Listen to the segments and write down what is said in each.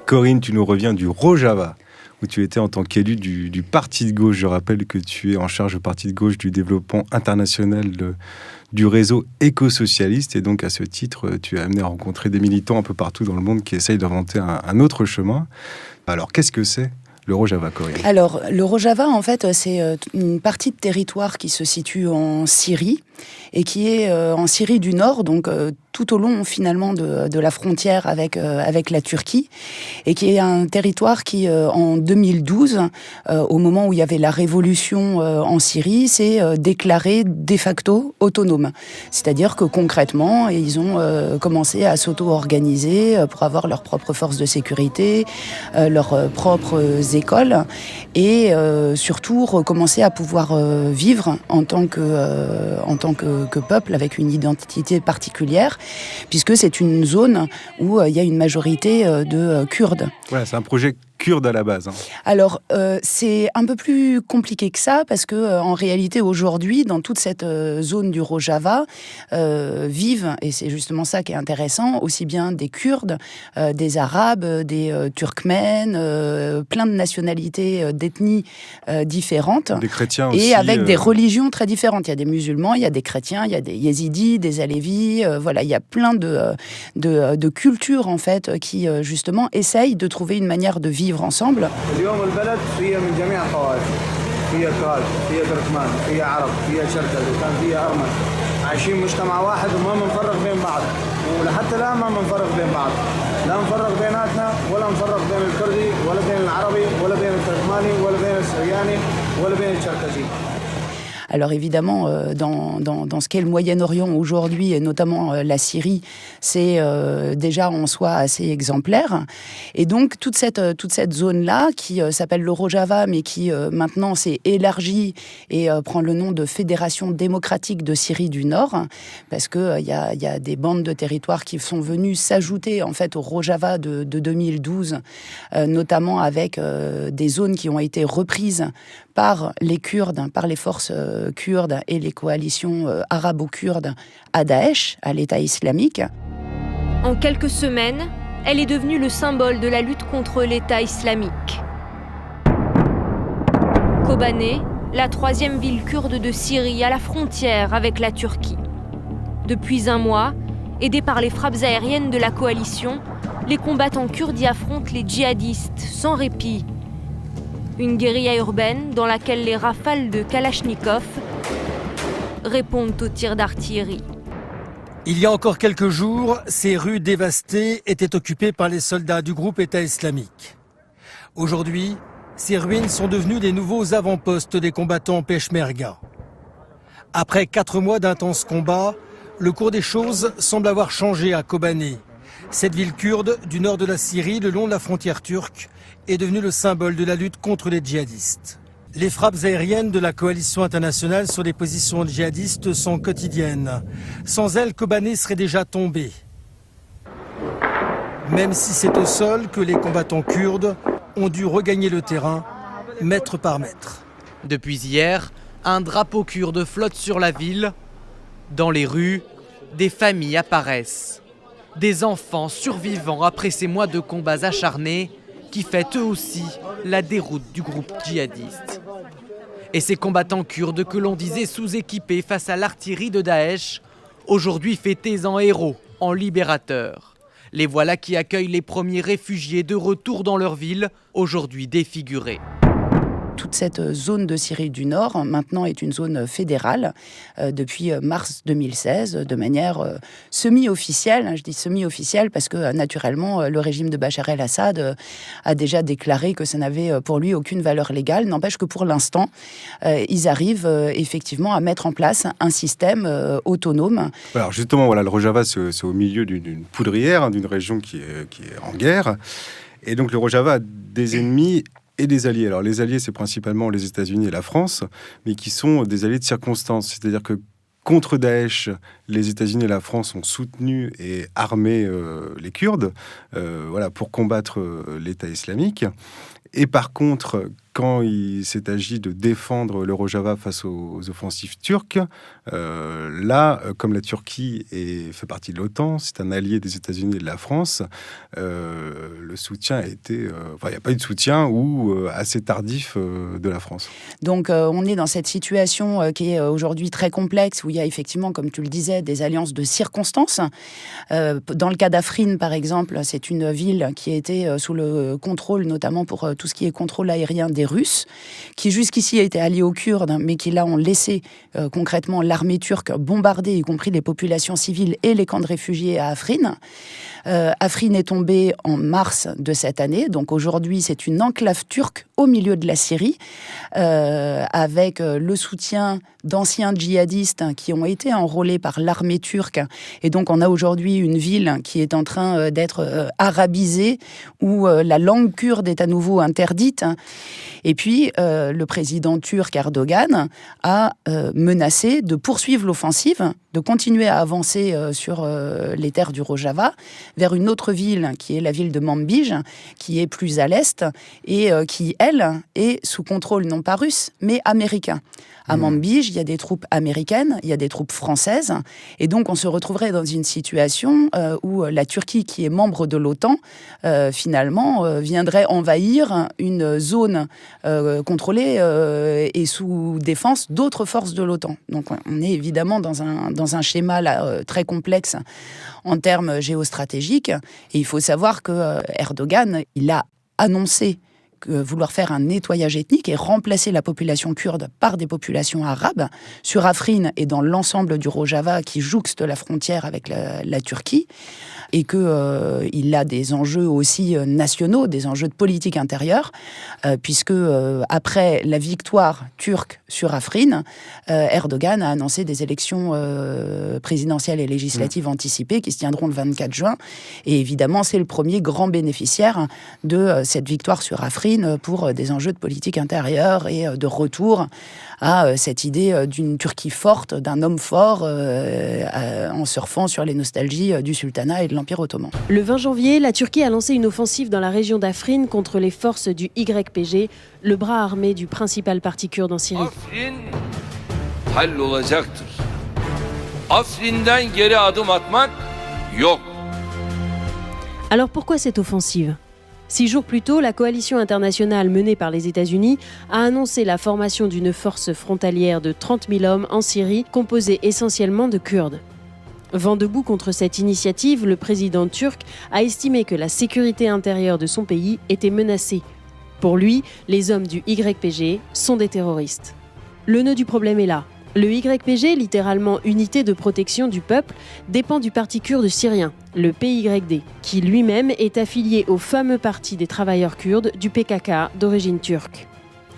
Corinne, tu nous reviens du Rojava, où tu étais en tant qu'élu du Parti de gauche. Je rappelle que tu es en charge au Parti de gauche du développement international du réseau éco-socialiste. Et donc, à ce titre, tu es amené à rencontrer des militants un peu partout dans le monde qui essayent d'inventer un autre chemin. Alors, qu'est-ce que c'est le Rojava, Corinne? Alors, le Rojava, en fait, c'est une partie de territoire qui se situe en Syrie et qui est en Syrie du Nord, donc tout au long finalement de la frontière avec la Turquie, et qui est un territoire qui, en 2012, au moment où il y avait la révolution en Syrie, s'est déclaré de facto autonome. C'est-à-dire que concrètement, ils ont commencé à s'auto-organiser pour avoir leurs propres forces de sécurité, leurs propres écoles, et surtout recommencer à pouvoir vivre en tant que peuple avec une identité particulière, puisque c'est une zone où il y a une majorité de Kurdes. Voilà, c'est un projet kurde à la base. Alors, c'est un peu plus compliqué que ça, parce que en réalité, aujourd'hui, dans toute cette zone du Rojava, vivent, et c'est justement ça qui est intéressant, aussi bien des Kurdes, des Arabes, des Turkmènes, plein de nationalités, d'ethnies différentes. Des chrétiens aussi. Et avec des religions très différentes. Il y a des musulmans, il y a des chrétiens, il y a des yézidis, des alévis, voilà, il y a plein de cultures, en fait, qui, justement, essayent de trouver une manière de vivre ensemble. Alors évidemment, dans ce qu'est le Moyen-Orient aujourd'hui, et notamment la Syrie, c'est déjà en soi assez exemplaire. Et donc toute cette zone-là, qui s'appelle le Rojava, mais qui maintenant s'est élargie et prend le nom de Fédération démocratique de Syrie du Nord, parce qu'il y a des bandes de territoires qui sont venues s'ajouter en fait au Rojava de 2012, notamment avec des zones qui ont été reprises par les Kurdes, par les forces kurdes et les coalitions arabo-kurdes à Daesh, à l'État islamique. En quelques semaines, elle est devenue le symbole de la lutte contre l'État islamique. Kobané, la troisième ville kurde de Syrie à la frontière avec la Turquie. Depuis un mois, aidés par les frappes aériennes de la coalition, les combattants kurdes y affrontent les djihadistes sans répit. Une guérilla urbaine dans laquelle les rafales de Kalachnikov répondent aux tirs d'artillerie. Il y a encore quelques jours, ces rues dévastées étaient occupées par les soldats du groupe État islamique. Aujourd'hui, ces ruines sont devenues les nouveaux avant-postes des combattants Peshmerga. Après 4 mois d'intenses combats, le cours des choses semble avoir changé à Kobané. Cette ville kurde du nord de la Syrie, le long de la frontière turque, est devenue le symbole de la lutte contre les djihadistes. Les frappes aériennes de la coalition internationale sur les positions djihadistes sont quotidiennes. Sans elles, Kobané serait déjà tombé. Même si c'est au sol que les combattants kurdes ont dû regagner le terrain, mètre par mètre. Depuis hier, un drapeau kurde flotte sur la ville. Dans les rues, des familles apparaissent. Des enfants survivants après ces mois de combats acharnés qui fêtent eux aussi la déroute du groupe djihadiste. Et ces combattants kurdes que l'on disait sous-équipés face à l'artillerie de Daesh, aujourd'hui fêtés en héros, en libérateurs. Les voilà qui accueillent les premiers réfugiés de retour dans leur ville, aujourd'hui défigurés. Toute cette zone de Syrie du Nord, maintenant, est une zone fédérale depuis mars 2016, de manière semi-officielle. Je dis semi-officielle parce que, naturellement, le régime de Bachar el-Assad a déjà déclaré que ça n'avait pour lui aucune valeur légale. N'empêche que pour l'instant, ils arrivent effectivement à mettre en place un système autonome. Alors justement, voilà, le Rojava, c'est au milieu d'une poudrière, d'une région qui est en guerre. Et donc le Rojava a des ennemis et des alliés. Alors les alliés, c'est principalement les États-Unis et la France, mais qui sont des alliés de circonstance. C'est-à-dire que contre Daesh, les États-Unis et la France ont soutenu et armé les Kurdes pour combattre l'État islamique. Et par contre, quand il s'est agi de défendre le Rojava face aux offensives turques, là, comme la Turquie fait partie de l'OTAN, c'est un allié des États-Unis et de la France, le soutien a été... il n'y a pas eu de soutien ou assez tardif de la France. Donc on est dans cette situation qui est aujourd'hui très complexe, où il y a effectivement, comme tu le disais, des alliances de circonstances. Dans le cas d'Afrin, par exemple, c'est une ville qui a été sous le contrôle, notamment pour tout ce qui est contrôle aérien des Russes, qui jusqu'ici étaient alliés aux Kurdes, mais qui là ont laissé concrètement l'armée turque bombarder, y compris les populations civiles et les camps de réfugiés à Afrin. Afrin est tombé en mars de cette année, donc aujourd'hui c'est une enclave turque au milieu de la Syrie, avec le soutien d'anciens djihadistes qui ont été enrôlés par l'armée turque. Et donc on a aujourd'hui une ville qui est en train d'être arabisée, où la langue kurde est à nouveau interdite. Et puis le président turc Erdogan a menacé de poursuivre l'offensive, de continuer à avancer sur les terres du Rojava, vers une autre ville qui est la ville de Manbij, qui est plus à l'est et qui, elle, est sous contrôle non pas russe, mais américain. À Manbij, il y a des troupes américaines, il y a des troupes françaises, et donc on se retrouverait dans une situation où la Turquie, qui est membre de l'OTAN, finalement, viendrait envahir une zone contrôlée et sous défense d'autres forces de l'OTAN. Donc on est évidemment dans un schéma là, très complexe en termes géostratégiques, et il faut savoir que Erdogan, il a annoncé vouloir faire un nettoyage ethnique et remplacer la population kurde par des populations arabes sur Afrin et dans l'ensemble du Rojava qui jouxte la frontière avec la Turquie, et qu'il a des enjeux aussi nationaux, des enjeux de politique intérieure, puisque après la victoire turque sur Afrin, Erdogan a annoncé des élections présidentielles et législatives anticipées qui se tiendront le 24 juin, et évidemment c'est le premier grand bénéficiaire de cette victoire sur Afrin pour des enjeux de politique intérieure et de retour à cette idée d'une Turquie forte, d'un homme fort, en surfant sur les nostalgies du sultanat et de l'Empire ottoman. Le 20 janvier, la Turquie a lancé une offensive dans la région d'Afrin contre les forces du YPG, le bras armé du principal parti kurde en Syrie. Afrin hallolacaktır. Afrin'den geri adım atmak yok. Alors pourquoi cette offensive ? 6 jours plus tôt, la coalition internationale menée par les États-Unis a annoncé la formation d'une force frontalière de 30 000 hommes en Syrie, composée essentiellement de Kurdes. Vent debout contre cette initiative, le président turc a estimé que la sécurité intérieure de son pays était menacée. Pour lui, les hommes du YPG sont des terroristes. Le nœud du problème est là. Le YPG, littéralement Unité de protection du peuple, dépend du parti kurde syrien, le PYD, qui lui-même est affilié au fameux parti des travailleurs kurdes du PKK d'origine turque.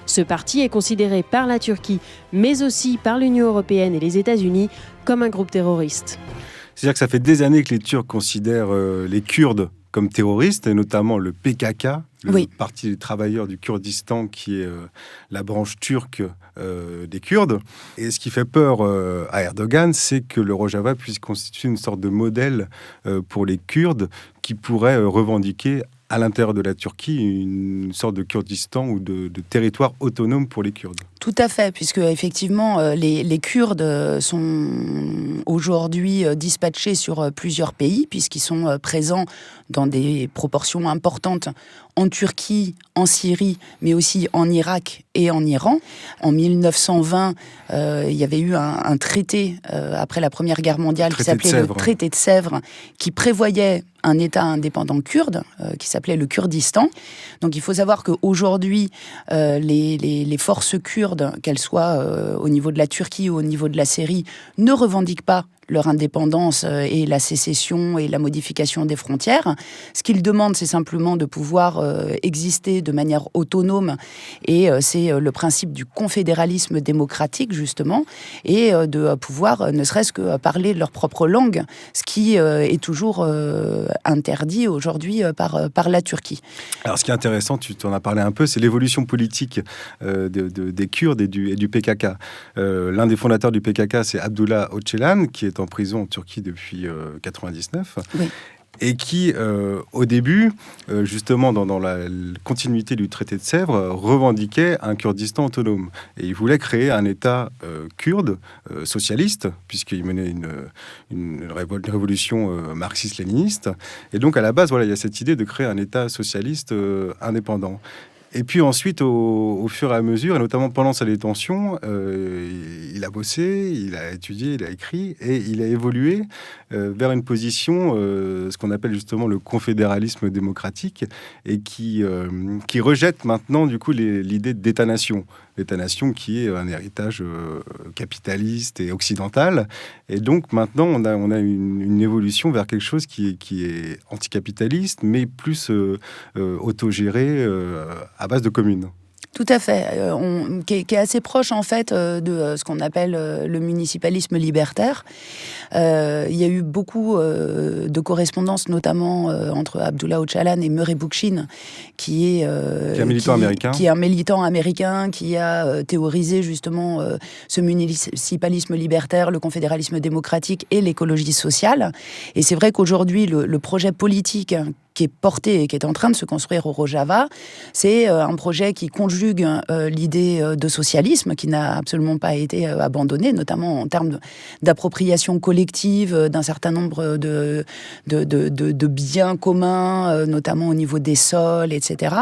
Ce parti est considéré par la Turquie, mais aussi par l'Union européenne et les États-Unis, comme un groupe terroriste. C'est-à-dire que ça fait des années que les Turcs considèrent les Kurdes comme terroristes, et notamment le PKK, le Parti des travailleurs du Kurdistan, qui est la branche turque des Kurdes. Et ce qui fait peur à Erdogan, c'est que le Rojava puisse constituer une sorte de modèle pour les Kurdes qui pourraient revendiquer à l'intérieur de la Turquie une sorte de Kurdistan ou de territoire autonome pour les Kurdes. Tout à fait, puisque effectivement les Kurdes sont aujourd'hui dispatchés sur plusieurs pays, puisqu'ils sont présents dans des proportions importantes en Turquie, en Syrie, mais aussi en Irak et en Iran. En 1920, il y avait eu un traité après la Première Guerre mondiale qui s'appelait le traité de Sèvres, qui prévoyait un État indépendant kurde qui s'appelait le Kurdistan. Donc il faut savoir qu'aujourd'hui, les forces kurdes, qu'elles soient au niveau de la Turquie ou au niveau de la Syrie, ne revendiquent pas leur indépendance et la sécession et la modification des frontières. Ce qu'ils demandent, c'est simplement de pouvoir exister de manière autonome, et c'est le principe du confédéralisme démocratique, justement, et de pouvoir, ne serait-ce que parler leur propre langue, ce qui est toujours interdit aujourd'hui par la Turquie. Alors, ce qui est intéressant, tu t'en as parlé un peu, c'est l'évolution politique des Kurdes et du PKK. L'un des fondateurs du PKK, c'est Abdullah Öcalan, qui est en prison en Turquie depuis 1999. Oui. et qui, au début, justement dans la continuité du traité de Sèvres, revendiquait un Kurdistan autonome. Et il voulait créer un État kurde, socialiste, puisqu'il menait une révolution marxiste-léniniste. Et donc, à la base, voilà, il y a cette idée de créer un État socialiste indépendant. Et puis ensuite, au fur et à mesure, et notamment pendant sa détention, il a bossé, il a étudié, il a écrit, et il a évolué vers une position, ce qu'on appelle justement le confédéralisme démocratique, et qui rejette maintenant du coup l'idée d'État-nation. L'État-nation qui est un héritage capitaliste et occidental. Et donc maintenant, on a une évolution vers quelque chose qui est anticapitaliste, mais plus autogéré à base de communes. Tout à fait, qui est assez proche en fait de ce qu'on appelle le municipalisme libertaire. Il y a eu beaucoup de correspondances, notamment entre Abdullah Öcalan et Murray Bookchin, qui est un militant américain qui a théorisé justement ce municipalisme libertaire, le confédéralisme démocratique et l'écologie sociale. Et c'est vrai qu'aujourd'hui, le projet politique qui est porté et qui est en train de se construire au Rojava, c'est un projet qui conjugue l'idée de socialisme, qui n'a absolument pas été abandonnée, notamment en termes d'appropriation collective d'un certain nombre de biens communs, notamment au niveau des sols, etc.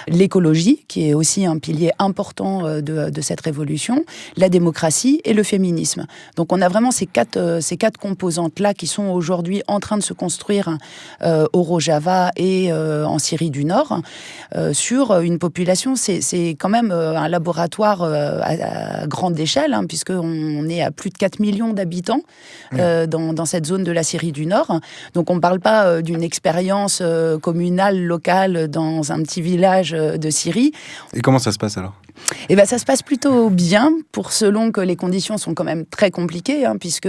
L'écologie, qui est aussi un pilier important de cette révolution, la démocratie et le féminisme. Donc on a vraiment ces quatre composantes-là qui sont aujourd'hui en train de se construire au Rojava et en Syrie du Nord, sur une population, c'est quand même un laboratoire à grande échelle, puisqu'on est à plus de 4 millions d'habitants dans cette zone de la Syrie du Nord. Donc on ne parle pas d'une expérience communale, locale, dans un petit village de Syrie. Et comment ça se passe alors ? Eh ben, ça se passe plutôt bien, selon que les conditions sont quand même très compliquées, puisque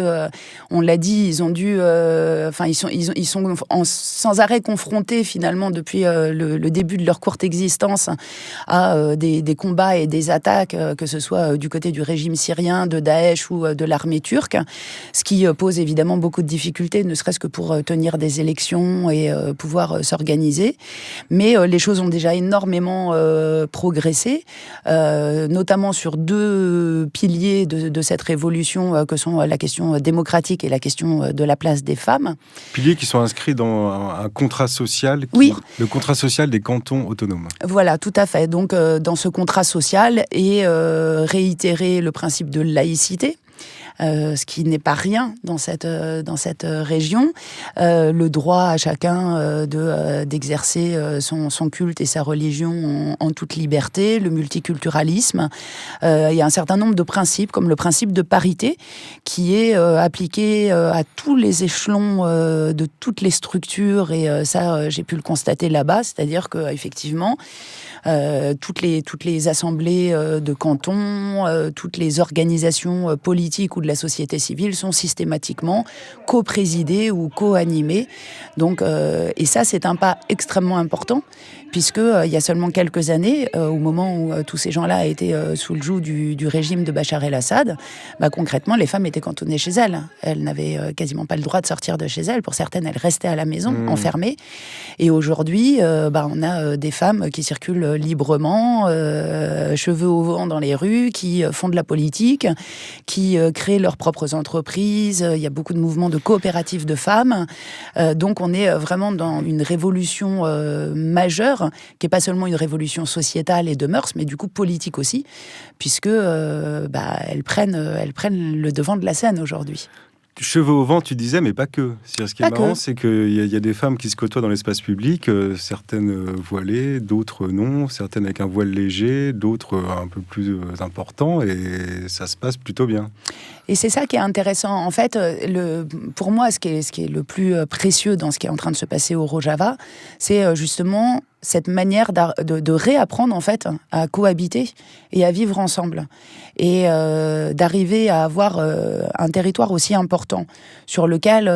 on l'a dit, ils ont dû, ils sont sans arrêt confrontés finalement depuis le début de leur courte existence à des combats et des attaques, que ce soit du côté du régime syrien, de Daesh ou de l'armée turque, ce qui pose évidemment beaucoup de difficultés, ne serait-ce que pour tenir des élections et pouvoir s'organiser. Mais les choses ont déjà énormément progressé. Notamment sur deux piliers de cette révolution que sont la question démocratique et la question de la place des femmes. Piliers qui sont inscrits dans un contrat social, le contrat social des cantons autonomes. Voilà, tout à fait. Donc dans ce contrat social est réitéré le principe de laïcité. Ce qui n'est pas rien dans cette région, le droit à chacun d'exercer son culte et sa religion en toute liberté, le multiculturalisme. Il y a un certain nombre de principes, comme le principe de parité, qui est appliqué à tous les échelons de toutes les structures, et ça, j'ai pu le constater là-bas, c'est-à-dire qu'effectivement, toutes les assemblées de cantons, toutes les organisations politiques ou de la société civile sont systématiquement co-présidées ou co-animées. Donc, et ça, c'est un pas extrêmement important, puisque il y a seulement quelques années, au moment où tous ces gens-là étaient sous le joug du régime de Bachar el-Assad, concrètement, les femmes étaient cantonnées chez elles. Elles n'avaient quasiment pas le droit de sortir de chez elles. Pour certaines, elles restaient à la maison, enfermées. Et aujourd'hui, on a des femmes qui circulent librement, cheveux au vent dans les rues, qui font de la politique, qui créent leurs propres entreprises. Il y a beaucoup de mouvements de coopératives de femmes. Donc on est vraiment dans une révolution majeure, qui n'est pas seulement une révolution sociétale et de mœurs, mais du coup politique aussi, puisque elles prennent le devant de la scène aujourd'hui. Cheveux au vent, tu disais, mais pas que. Ce qui est marrant, c'est qu'il y a des femmes qui se côtoient dans l'espace public, certaines voilées, d'autres non, certaines avec un voile léger, d'autres un peu plus important, et ça se passe plutôt bien. Et c'est ça qui est intéressant. En fait, pour moi, ce qui est le plus précieux dans ce qui est en train de se passer au Rojava, c'est justement cette manière de réapprendre en fait à cohabiter et à vivre ensemble, et d'arriver à avoir un territoire aussi important sur lequel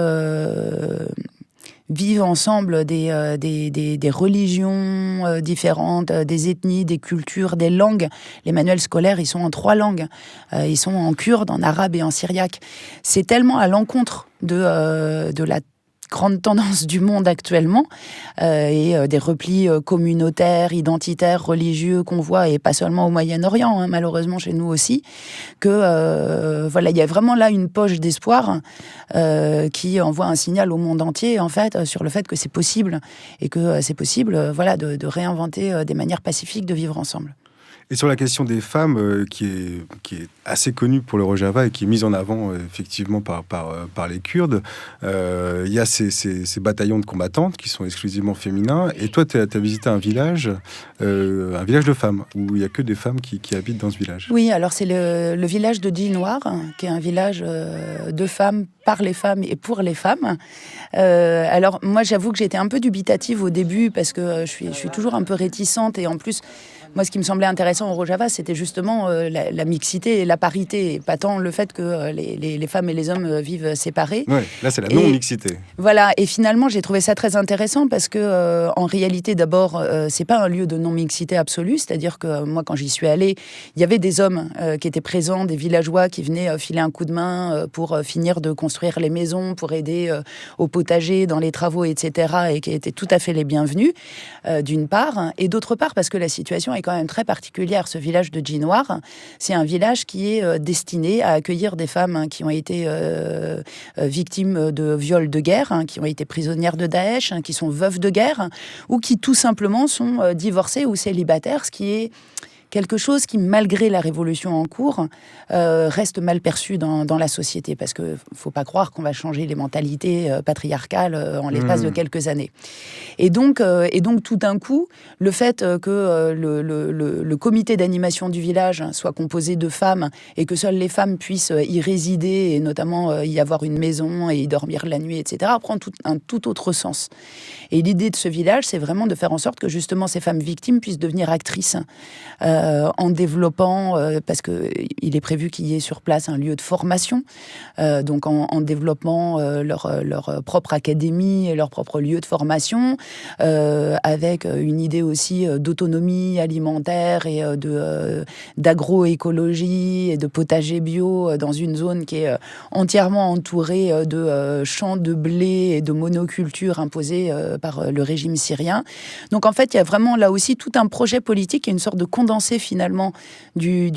vivent ensemble des religions différentes, des ethnies, des cultures, des langues. Les manuels scolaires, ils sont en 3 langues. Ils sont en kurde, en arabe et en syriaque. C'est tellement à l'encontre de la grande tendance du monde actuellement, et des replis communautaires, identitaires, religieux qu'on voit, et pas seulement au Moyen-Orient, malheureusement chez nous aussi, que voilà, il y a vraiment là une poche d'espoir qui envoie un signal au monde entier, en fait, sur le fait que c'est possible, et que c'est possible, voilà, de réinventer des manières pacifiques de vivre ensemble. Et sur la question des femmes, qui est assez connue pour le Rojava et qui est mise en avant effectivement par les Kurdes, il y a ces bataillons de combattantes qui sont exclusivement féminins. Et toi, tu as visité un village de femmes, où il n'y a que des femmes qui habitent dans ce village. Oui, alors c'est le village de Djinwar, qui est un village de femmes, par les femmes et pour les femmes. Alors moi, j'avoue que j'étais un peu dubitative au début, parce que je suis toujours un peu réticente, et en plus, moi, ce qui me semblait intéressant au Rojava, c'était justement la mixité et la parité, et pas tant le fait que les femmes et les hommes vivent séparés. Ouais, là, c'est la non-mixité. Voilà, et finalement, j'ai trouvé ça très intéressant, parce que, en réalité, d'abord, c'est pas un lieu de non-mixité absolue, c'est-à-dire que moi, quand j'y suis allée, il y avait des hommes qui étaient présents, des villageois qui venaient filer un coup de main pour finir de construire les maisons, pour aider au potager, dans les travaux, etc., et qui étaient tout à fait les bienvenus, d'une part, et d'autre part, parce que la situation est quand même très particulière. Ce village de Djinwar, c'est un village qui est destiné à accueillir des femmes qui ont été victimes de viols de guerre, qui ont été prisonnières de Daesh, qui sont veuves de guerre, ou qui tout simplement sont divorcées ou célibataires, ce qui est quelque chose qui, malgré la révolution en cours, reste mal perçu dans la société, parce qu'il ne faut pas croire qu'on va changer les mentalités patriarcales en l'espace de quelques années. Et donc, tout d'un coup, le fait que le comité d'animation du village soit composé de femmes, et que seules les femmes puissent y résider, et notamment y avoir une maison et y dormir la nuit, etc., prend un tout autre sens. Et l'idée de ce village, c'est vraiment de faire en sorte que justement ces femmes victimes puissent devenir actrices, en développant, parce qu'il est prévu qu'il y ait sur place un lieu de formation, donc en développant leur propre académie et leur propre lieu de formation, avec une idée aussi d'autonomie alimentaire et d'agroécologie et de potager bio dans une zone qui est entièrement entourée de champs de blé et de monoculture imposés par le régime syrien. Donc en fait, il y a vraiment là aussi tout un projet politique et une sorte de condensé finalement du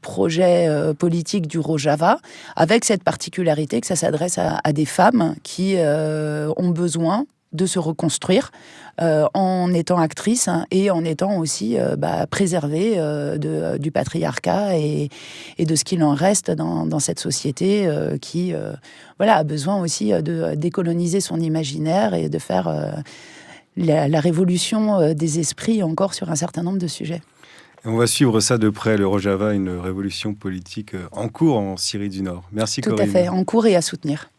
projet politique du Rojava, avec cette particularité que ça s'adresse à des femmes qui ont besoin de se reconstruire en étant actrices, et en étant aussi préservées du patriarcat et de ce qu'il en reste dans cette société qui a besoin aussi de décoloniser son imaginaire et de faire la révolution des esprits encore sur un certain nombre de sujets. Et on va suivre ça de près, le Rojava, une révolution politique en cours en Syrie du Nord. Merci Corinne. Tout à fait, en cours et à soutenir.